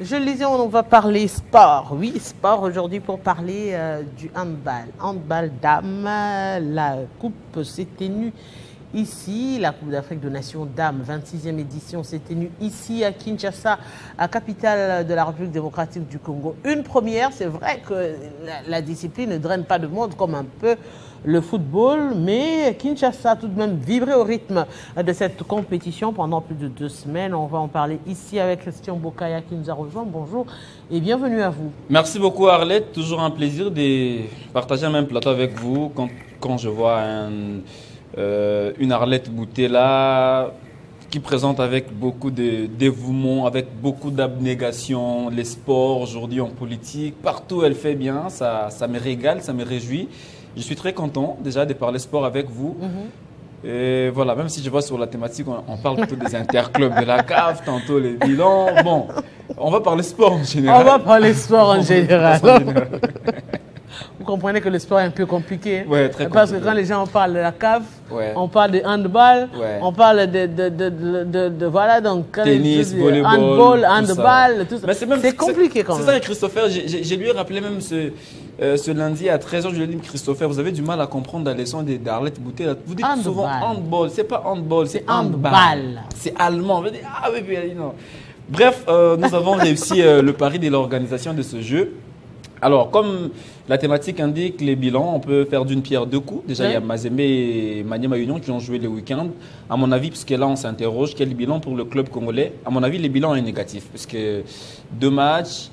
Je le disais, on va parler sport. Oui, sport aujourd'hui pour parler du handball. Handball dames, la coupe s'est tenue ici. La Coupe d'Afrique de Nations dames, 26e édition, s'est tenue ici à Kinshasa, à capitale de la République démocratique du Congo. Une première, c'est vrai que la discipline ne draine pas de monde comme un peu le football, mais Kinshasa a tout de même vibré au rythme de cette compétition pendant plus de 2 semaines. On va en parler ici avec Christian Bokaya qui nous a rejoint. Bonjour et bienvenue à vous. Merci beaucoup Arlette, toujours un plaisir de partager un même plateau avec vous quand je vois une Arlette Boutella qui présente avec beaucoup de dévouement, avec beaucoup d'abnégation, les sports aujourd'hui en politique, partout elle fait bien, ça me régale, ça me réjouit. Je suis très content déjà de parler sport avec vous. Et voilà, même si je vois sur la thématique, on parle plutôt des interclubs de la CAF, tantôt les bilans. Bon, on va parler sport en général. On va parler sport en général. Vous comprenez que le sport est un peu compliqué. Ouais, très compliqué. Parce que quand les gens parlent de la CAF, ouais, on parle de handball, ouais, on parle de voilà, donc tennis, volleyball, handball, tout ça. C'est compliqué quand même. C'est ça, Christopher, je lui ai rappelé même ce lundi à 13h, je lui ai dit, Christopher, vous avez du mal à comprendre la leçon d'Arlette Boutella. Vous dites souvent handball, c'est pas handball, c'est handball. C'est allemand. Vous dites, ah oui, non. Bref, nous avons réussi le pari de l'organisation de ce jeu. Alors, comme la thématique indique les bilans, on peut faire d'une pierre deux coups. Déjà, il y a Mazembe et Maniema Union qui ont joué le week-end. À mon avis, puisque là, on s'interroge, quel bilan pour le club congolais? À mon avis, les bilans sont négatifs. Parce que 2 matchs,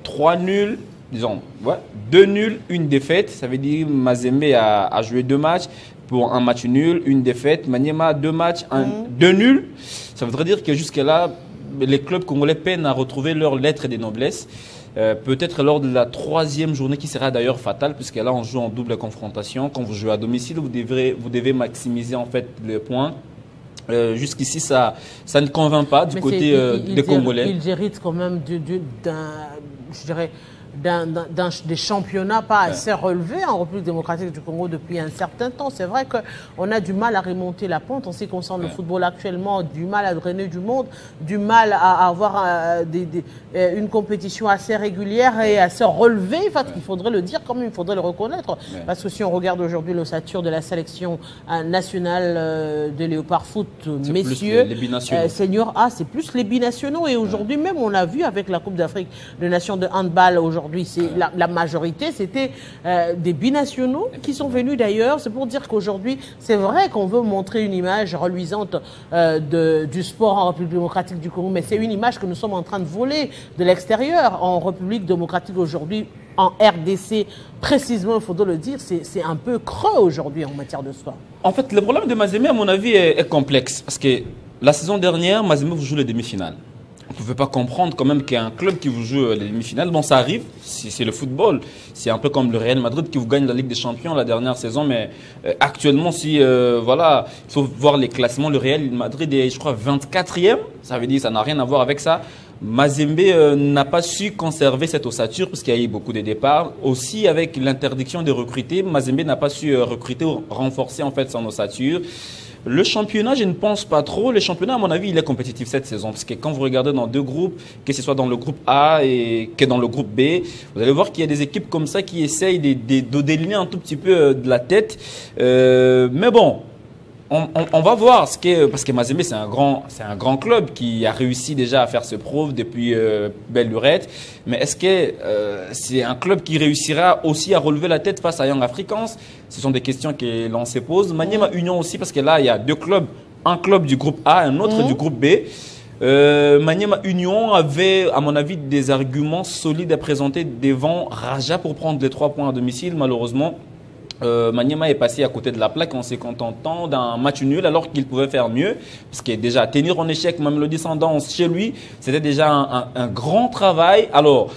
3 nuls, disons, ouais, 2 nuls, 1 défaite. Ça veut dire Mazembe a joué 2 matchs pour 1 match nul, 1 défaite. Maniema, 2 matchs, 2 nuls. Ça voudrait dire que jusque-là, les clubs congolais peinent à retrouver leur lettre des noblesses. Peut-être lors de la 3e journée qui sera d'ailleurs fatale, puisque là on joue en double confrontation. Quand vous jouez à domicile, vous devez maximiser en fait les points. Jusqu'ici, ça ne convainc pas du côté des Congolais. Ils héritent quand même je dirais, des championnats pas assez relevés en République démocratique du Congo depuis un certain temps. C'est vrai qu'on a du mal à remonter la pente en ce qui concerne le football actuellement, du mal à drainer du monde, du mal à avoir une compétition assez régulière et assez relevée. En fait, il faudrait le dire comme il faudrait le reconnaître. Parce que si on regarde aujourd'hui l'ossature de la sélection nationale de Léopard Foot, messieurs, senior A, c'est plus les binationaux. Et aujourd'hui même, on a vu avec la Coupe d'Afrique de Nations de handball aujourd'hui, la majorité, c'était des binationaux qui sont venus d'ailleurs. C'est pour dire qu'aujourd'hui, c'est vrai qu'on veut montrer une image reluisante du sport en République démocratique du Congo, mais c'est une image que nous sommes en train de voler de l'extérieur en République démocratique aujourd'hui. En RDC, précisément, il faudrait le dire, c'est un peu creux aujourd'hui en matière de sport. En fait, le problème de Mazembe, à mon avis, est complexe. Parce que la saison dernière, Mazembe vous joue les demi-finales. On ne pouvait pas comprendre quand même qu'il y a un club qui vous joue les demi-finales. Bon, ça arrive, c'est le football. C'est un peu comme le Real Madrid qui vous gagne la Ligue des Champions la dernière saison. Mais actuellement, voilà, il faut voir les classements. Le Real Madrid est, je crois, 24e. Ça veut dire que ça n'a rien à voir avec ça. Mazembe n'a pas su conserver cette ossature parce qu'il y a eu beaucoup de départs. Aussi, avec l'interdiction de recruter, Mazembe n'a pas su recruter ou renforcer en fait son ossature. Le championnat, je ne pense pas trop. Le championnat, à mon avis, il est compétitif cette saison. Parce que quand vous regardez dans 2 groupes, que ce soit dans le groupe A et que dans le groupe B, vous allez voir qu'il y a des équipes comme ça qui essayent de délier un tout petit peu de la tête. Mais bon, on va voir parce que Mazembe, c'est un grand club qui a réussi déjà à faire ses preuves depuis belle lurette. Mais est-ce que c'est un club qui réussira aussi à relever la tête face à Young Africans? Ce sont des questions que l'on se pose. Maniema Union aussi, parce que là, il y a 2 clubs. Un club du groupe A, un autre du groupe B. Maniema Union avait, à mon avis, des arguments solides à présenter devant Raja pour prendre les 3 points à domicile. Malheureusement, Maniema est passé à côté de la plaque en se contentant d'un match nul alors qu'il pouvait faire mieux. Parce que déjà, tenir en échec même le Descendance chez lui, c'était déjà un grand travail. Alors,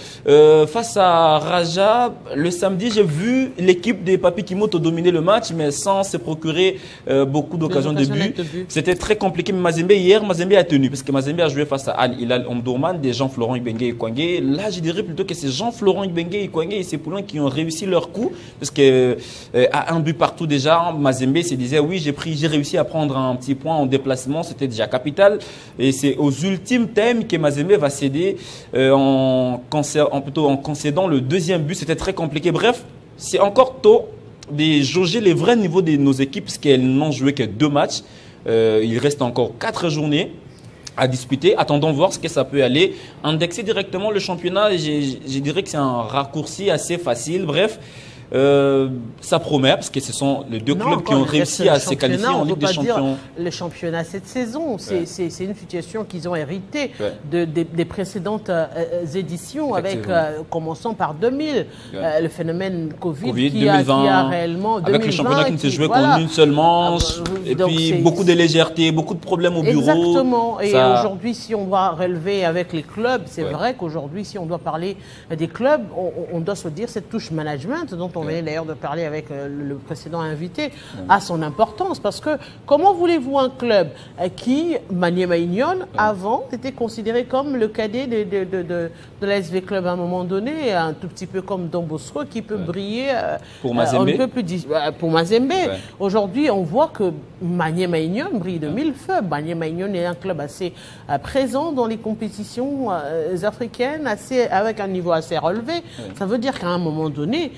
face à Raja, le samedi, j'ai vu l'équipe des Papi Kimoto dominer le match, mais sans se procurer beaucoup d'occasions de but. C'était très compliqué. Mais Mazembe, hier, Mazembe a tenu. Parce que Mazembe a joué face à Al Hilal Omdurman, des Jean-Florent Ibenge et Kwangé. Là, je dirais plutôt que c'est Jean-Florent Ibenge et Kwangé et ses poulains qui ont réussi leur coup. Parce que à un but partout déjà. Mazembe se disait oui, j'ai réussi à prendre un petit point en déplacement, c'était déjà capital. Et c'est aux ultimes thèmes que Mazembe va céder en concédant le deuxième but. C'était très compliqué. Bref, c'est encore tôt de jauger les vrais niveaux de nos équipes parce qu'elles n'ont joué que 2 matchs. Il reste encore 4 journées à disputer. Attendons voir ce que ça peut aller. Indexer directement le championnat, je dirais que c'est un raccourci assez facile. Bref, ça promet parce que ce sont les deux clubs qui ont réussi à se qualifier en Ligue des Champions. Le championnat cette saison, c'est une situation qu'ils ont héritée des précédentes éditions, avec commençant par 2000, le phénomène Covid qui 2020, a réellement 2020, avec le championnat qui ne s'est joué qu'en une seule manche, et puis beaucoup de légèreté, beaucoup de problèmes au bureau. Exactement. Et aujourd'hui, si on doit relever avec les clubs, c'est vrai qu'aujourd'hui, si on doit parler des clubs, on doit se dire cette touche management dont on venait d'ailleurs de parler avec le précédent invité, a son importance. Parce que comment voulez-vous un club qui, Maniema Union, avant, était considéré comme le cadet de l'ASV Club à un moment donné, un tout petit peu comme Don Bosco, qui peut briller pour Mazembe. Un peu plus pour Mazembe. Aujourd'hui, on voit que Maniema Union brille de mille feux. Maniema Union est un club assez présent dans les compétitions africaines, avec un niveau assez relevé. Ça veut dire qu'à un moment donné,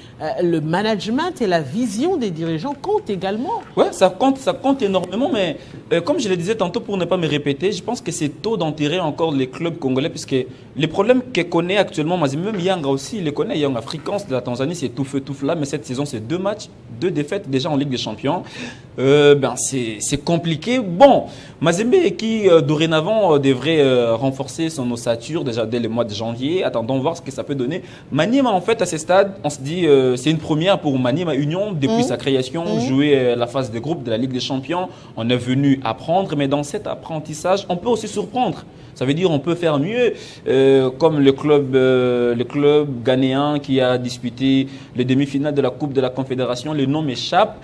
le management et la vision des dirigeants comptent également. Oui, ça compte énormément, mais comme je le disais tantôt, pour ne pas me répéter, je pense que c'est tôt d'enterrer encore les clubs congolais, puisque les problèmes que connaît actuellement Mazembe, même Yanga aussi, il les connaît. Young Africans de la Tanzanie, c'est tout feu, tout flamme, mais cette saison, c'est 2 matchs, 2 défaites déjà en Ligue des Champions. C'est compliqué. Bon, Mazembe qui dorénavant devrait renforcer son ossature déjà dès le mois de janvier. Attendons voir ce que ça peut donner. Maniema, en fait, à ce stade, on se dit c'est une première pour Maniema Union depuis sa création, jouer la phase de groupe de la Ligue des Champions. On est venu apprendre, mais dans cet apprentissage, on peut aussi surprendre. Ça veut dire on peut faire mieux, comme le club ghanéen qui a disputé les demi-finales de la Coupe de la Confédération. Le nom m'échappe.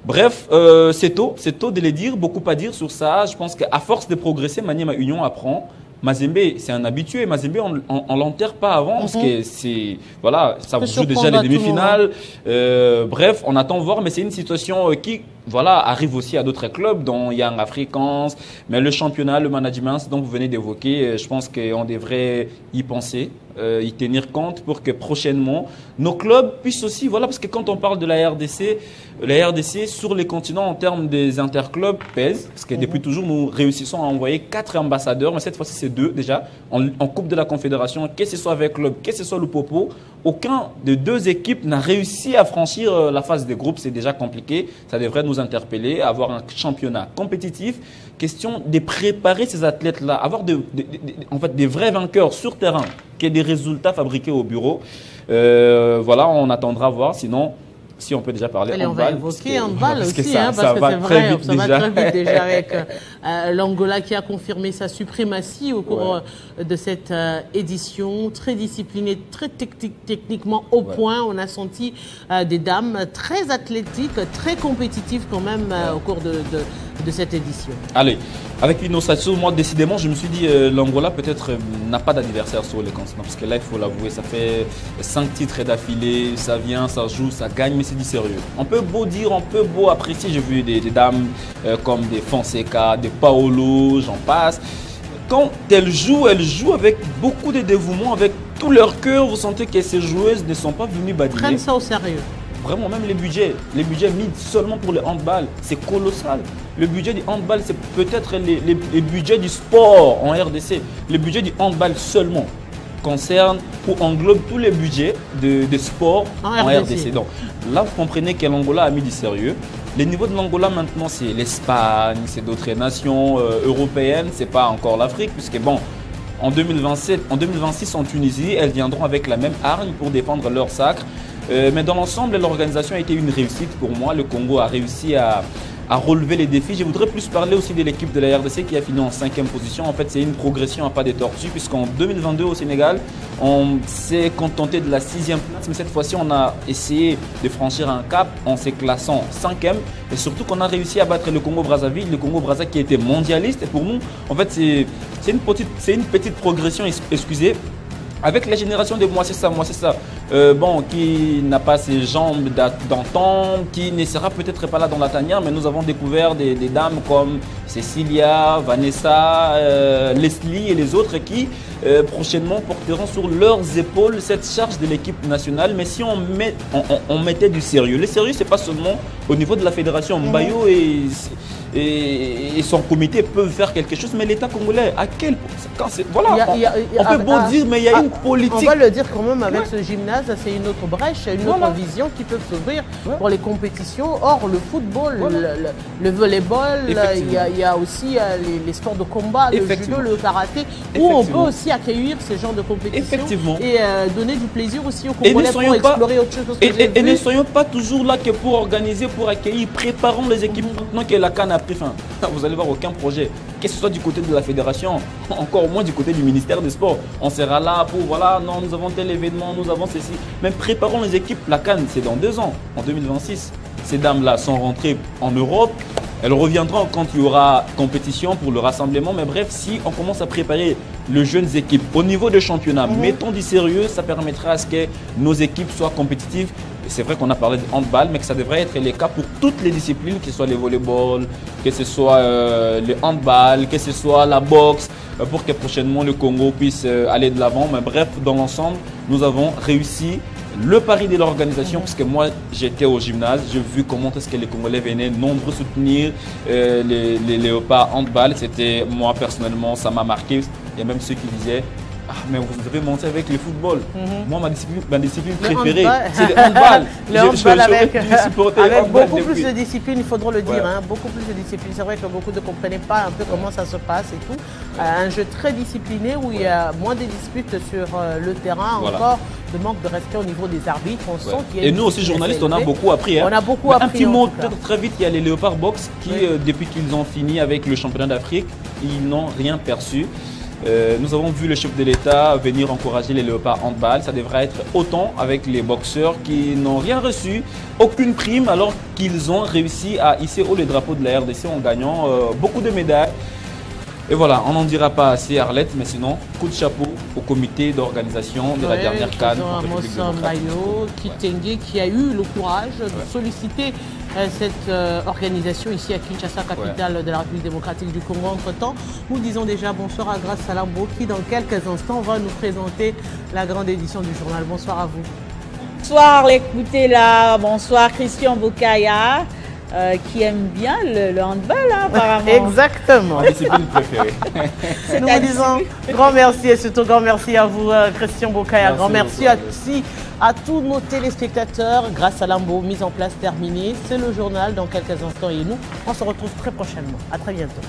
Bref, c'est tôt de le dire, beaucoup à dire sur ça. Je pense qu'à force de progresser, Maniema Union apprend. Mazembe, c'est un habitué. Mazembe, on l'enterre pas avant parce que c'est voilà, ça joue déjà les demi-finales. Bref, on attend voir, mais c'est une situation qui arrive aussi à d'autres clubs, dont Young Africans, mais le championnat, le management, dont vous venez d'évoquer, je pense qu'on devrait y penser, y tenir compte pour que prochainement nos clubs puissent aussi, parce que quand on parle de la RDC sur les continents en termes des interclubs pèse, parce que depuis toujours nous réussissons à envoyer 4 ambassadeurs, mais cette fois-ci c'est 2 déjà, en Coupe de la Confédération, que ce soit avec club, que ce soit le Popo, aucun des 2 équipes n'a réussi à franchir la phase des groupes, c'est déjà compliqué, ça devrait nous interpeller, avoir un championnat compétitif, question de préparer ces athlètes-là, avoir en fait des vrais vainqueurs sur terrain, que des résultats fabriqués au bureau. On attendra voir, sinon si on peut déjà parler handball. On va évoquer handball aussi, ça, parce que c'est vrai, ça va très vite déjà avec l'Angola qui a confirmé sa suprématie au cours de cette édition, très disciplinée, très techniquement au point. On a senti des dames très athlétiques, très compétitives quand même au cours de cette édition. Allez, avec l'innocence, moi décidément je me suis dit l'Angola peut-être n'a pas d'adversaire sur les continents, parce que là il faut l'avouer, ça fait 5 titres d'affilée, ça vient, ça joue, ça gagne, mais c'est du sérieux. On peut beau dire, on peut beau apprécier, j'ai vu des dames comme des Fonseca, des Paolo, j'en passe. Quand elles jouent avec beaucoup de dévouement, avec tout leur cœur, vous sentez que ces joueuses ne sont pas venues badiner. Prennent ça au sérieux. Vraiment, même les budgets mis seulement pour le handball, c'est colossal. Le budget du handball, c'est peut-être les budgets du sport en RDC. Le budget du handball seulement concerne ou englobe tous les budgets de sport en RDC. Donc là, vous comprenez que l'Angola a mis du sérieux. Les niveaux de l'Angola maintenant, c'est l'Espagne, c'est d'autres nations européennes, c'est pas encore l'Afrique, puisque bon, en 2026 en Tunisie, elles viendront avec la même hargne pour défendre leur sacre. Mais dans l'ensemble, l'organisation a été une réussite pour moi. Le Congo a réussi à relever les défis. Je voudrais plus parler aussi de l'équipe de la RDC qui a fini en 5e position. En fait, c'est une progression à pas des tortues, puisqu'en 2022 au Sénégal, on s'est contenté de la 6e place. Mais cette fois-ci, on a essayé de franchir un cap en se classant 5e. Et surtout qu'on a réussi à battre le Congo-Brazzaville. Le Congo-Brazza qui était mondialiste. Et pour nous, en fait, c'est une petite progression, excusez. avec la génération de moi c'est ça, bon, qui n'a pas ses jambes d'antan, qui ne sera peut-être pas là dans la tanière, mais nous avons découvert des dames comme Cecilia, Vanessa, Leslie et les autres qui prochainement porteront sur leurs épaules cette charge de l'équipe nationale. Mais si on mettait du sérieux, le sérieux c'est pas seulement au niveau de la fédération. Mbayo et son comité peuvent faire quelque chose, mais l'État congolais, à quel point voilà, on peut beau dire, mais il y a une politique. On va le dire quand même, avec ce gymnase, c'est une autre brèche, une autre vision qui peut s'ouvrir pour les compétitions. Or, le football, le volleyball, il y a aussi les sports de combat, le judo, le karaté, où on peut aussi accueillir ce genre de compétitions et donner du plaisir aussi aux Congolais pour explorer autre chose. Et ne soyons pas toujours là que pour organiser, pour accueillir, préparons les équipes. Maintenant que la CAN a pris fin, vous allez voir aucun projet, que ce soit du côté de la fédération, encore moins du côté du ministère des Sports. On sera là pour, voilà, non, nous avons tel événement, nous avons ceci. Mais préparons les équipes. La CAN, c'est dans 2 ans, en 2026. Ces dames-là sont rentrées en Europe. Elles reviendront quand il y aura compétition pour le rassemblement. Mais bref, si on commence à préparer les jeunes équipes au niveau de championnat, mettons du sérieux, ça permettra à ce que nos équipes soient compétitives. C'est vrai qu'on a parlé de handball, mais que ça devrait être le cas pour toutes les disciplines, que ce soit le volleyball, que ce soit le handball, que ce soit la boxe, pour que prochainement le Congo puisse aller de l'avant. Mais bref, dans l'ensemble, nous avons réussi le pari de l'organisation, parce que moi j'étais au gymnase, j'ai vu comment est-ce que les Congolais venaient nombreux soutenir les léopards handball. C'était, moi personnellement, ça m'a marqué. Il y a même ceux qui disaient: ah, mais vous devez monter avec le football. Moi, ma discipline préférée, c'est le handball. Le handball avec beaucoup depuis plus de discipline, il faudra le dire, beaucoup plus de discipline. C'est vrai que beaucoup ne comprenaient pas un peu comment ça se passe et tout. Un jeu très discipliné où il y a moins de disputes sur le terrain, encore de manque de respect au niveau des arbitres. On sent qu'il y a et nous aussi, journalistes, on a beaucoup appris. On a beaucoup appris. Un petit mot, peut-être très vite, il y a les léopards box qui, depuis qu'ils ont fini avec le championnat d'Afrique, ils n'ont rien perçu. Nous avons vu le chef de l'État venir encourager les léopards handball. Ça devrait être autant avec les boxeurs qui n'ont rien reçu, aucune prime, alors qu'ils ont réussi à hisser haut le drapeau de la RDC en gagnant beaucoup de médailles. Et voilà, on n'en dira pas assez, Arlette, mais sinon, coup de chapeau au comité d'organisation de la dernière CAN. Mbayo Kitenge, qui a eu le courage de solliciter cette organisation ici à Kinshasa, capitale de la République démocratique du Congo. Entre-temps, nous disons déjà bonsoir à Grace Salambo qui, dans quelques instants, va nous présenter la grande édition du journal. Bonsoir à vous. Bonsoir, l'écoutez là. Bonsoir, Christian Bokaya. Qui aime bien le handball, hein, apparemment. Exactement. Ma discipline préférée. Nous vous disons grand merci et surtout grand merci à vous, Christian Bokaya. Grand merci aussi à tous nos téléspectateurs. Grâce à Lambo, mise en place terminée. C'est le journal dans quelques instants et nous, on se retrouve très prochainement. À très bientôt.